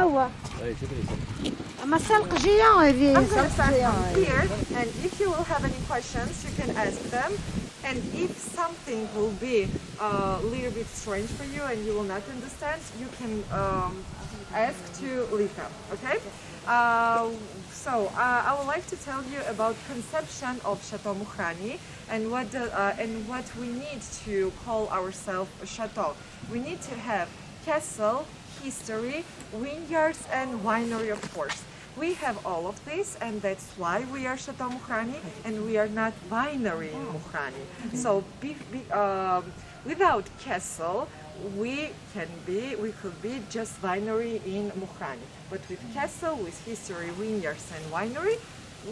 هو اما السلق جيان هذه I'm going to start from here, and if you will have any questions, you can ask them. And if something will be a little bit strange for you and you will not understand, you can ask to Lika, okay? I would like to tell you about conception of Château Mukhrani and what we need to call ourselves a chateau. We need to have castle, history, vineyards, and winery, of course. We have all of this, and that's why we are Château Mukhrani, and we are not winery in Mukhrani. So, without castle, we could be just winery in Mukhrani. But with castle, with history, vineyards, and winery,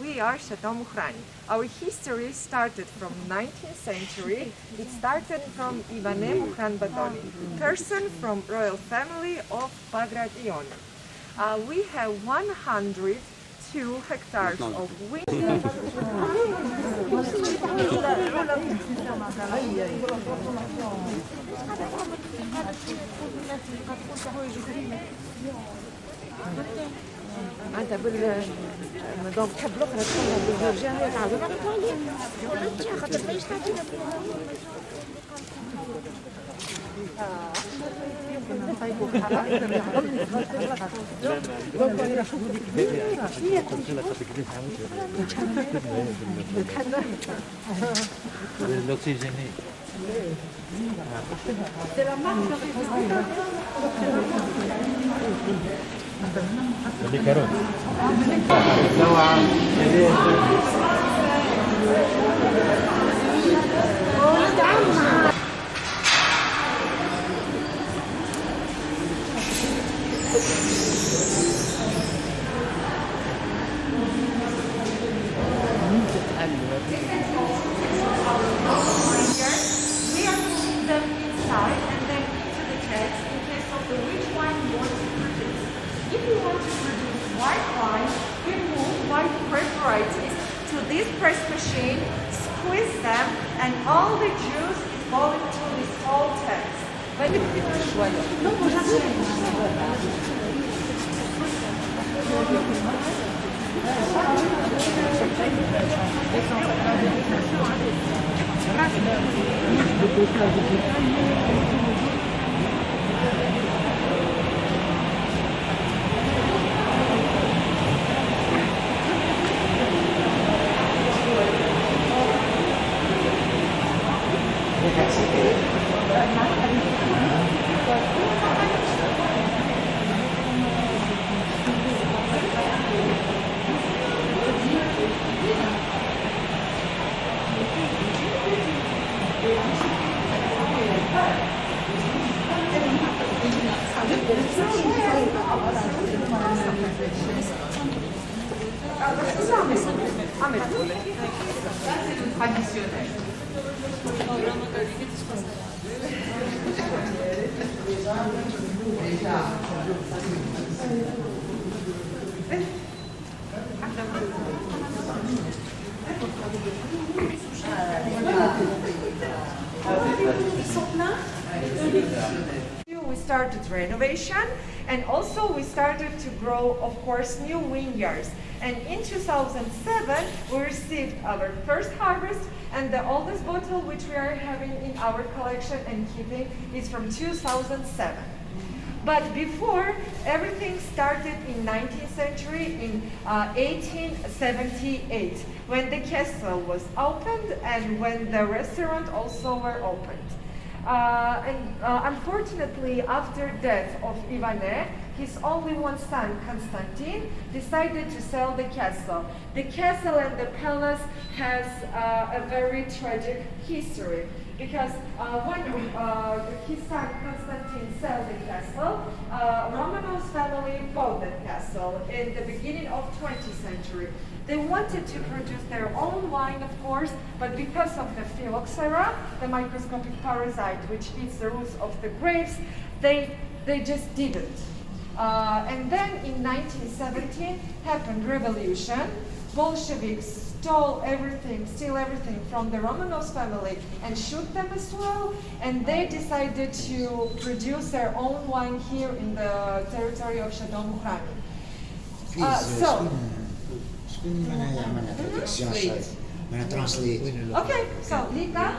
we are Château Mukhrani. Our history started from 19th century. It started from Ivane Mukhranbatoni, person from royal family of باغراتيوني. We have 102 hectares of vineyards. انت دونك تحب الاخرى تكون بالجورجية هي تعاودوا عليها خاطر فايش تعطينا l'oxygéné. C'est la marque. Les carottes. We are putting them inside and then into the kegs in case of which wine you want to produce. If you want to produce white wine, we move white grape varieties to this press machine, squeeze them, and all the juice is going to this whole tank. We started renovation, and also we started to grow, of course, new vineyards. And in 2007, we received our first harvest, and the oldest bottle which we are having in our collection and keeping is from 2007. But before, everything started in 19th century, in 1878, when the castle was opened and when the restaurant also were opened. Unfortunately, after death of Ivane, his only one son, Constantine, decided to sell the castle. The castle and the palace has a very tragic history, because when his son Constantine sold the castle, Romanov's family bought that castle in the beginning of 20th century. They wanted to produce their own wine, of course, but because of the phylloxera, the microscopic parasite which eats the roots of the grapes, they just didn't. And then in 1917 happened revolution. Bolsheviks steal everything from the Romanovs family and shoot them as well. And they decided to produce their own wine here in the territory of Château Mukhrani. Okay, so Lika.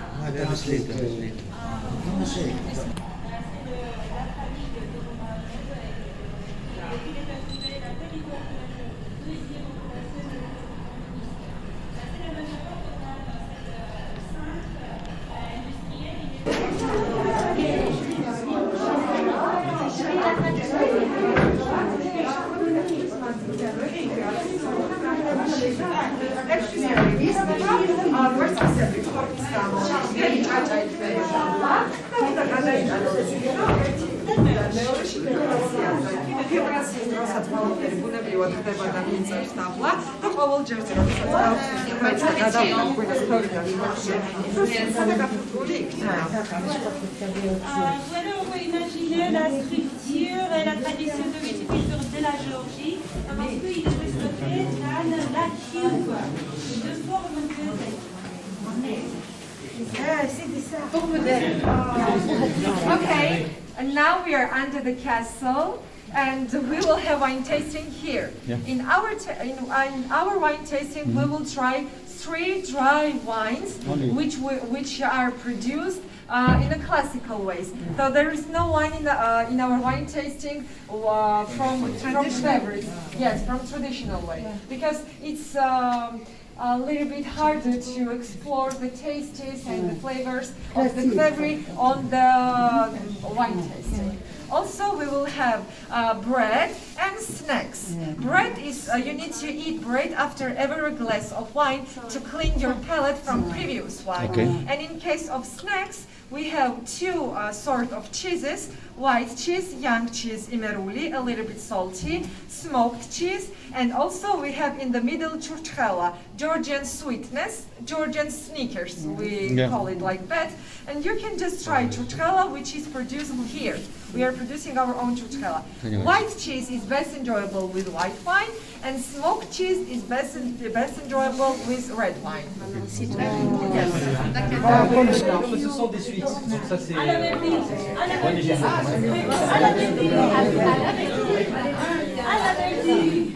Voilà, on va imaginer la structure et la tradition de viticulture de la Géorgie, parce qu'il est stocké dans la cuve de forme de Okay, and now we are under the castle, and we will have wine tasting here. Yeah. In our wine tasting, we will try 3 dry wines, which are produced in a classical ways. So there is no wine in our wine tasting from beverage. Yes, from traditional way, because it's a little bit harder to explore the tastes and the flavors of the beverage on the wine tasting. Also, we will have bread and snacks. Bread is, you need to eat bread after every glass of wine to clean your palate from previous wine. Okay. And in case of snacks, we have 2 sort of cheeses: white cheese, young cheese, imeruli, a little bit salty, smoked cheese, and also we have in the middle churchkela, Georgian sweetness, Georgian sneakers, we call it like that. And you can just try churchkela, which is produced here. We are producing our own churchkela. White cheese is best enjoyable with white wine, and smoked cheese is best enjoyable with red wine. Ce sont des suites, donc ça c'est... à la même ligne, à la même ligne, à la même ligne, à la même ligne.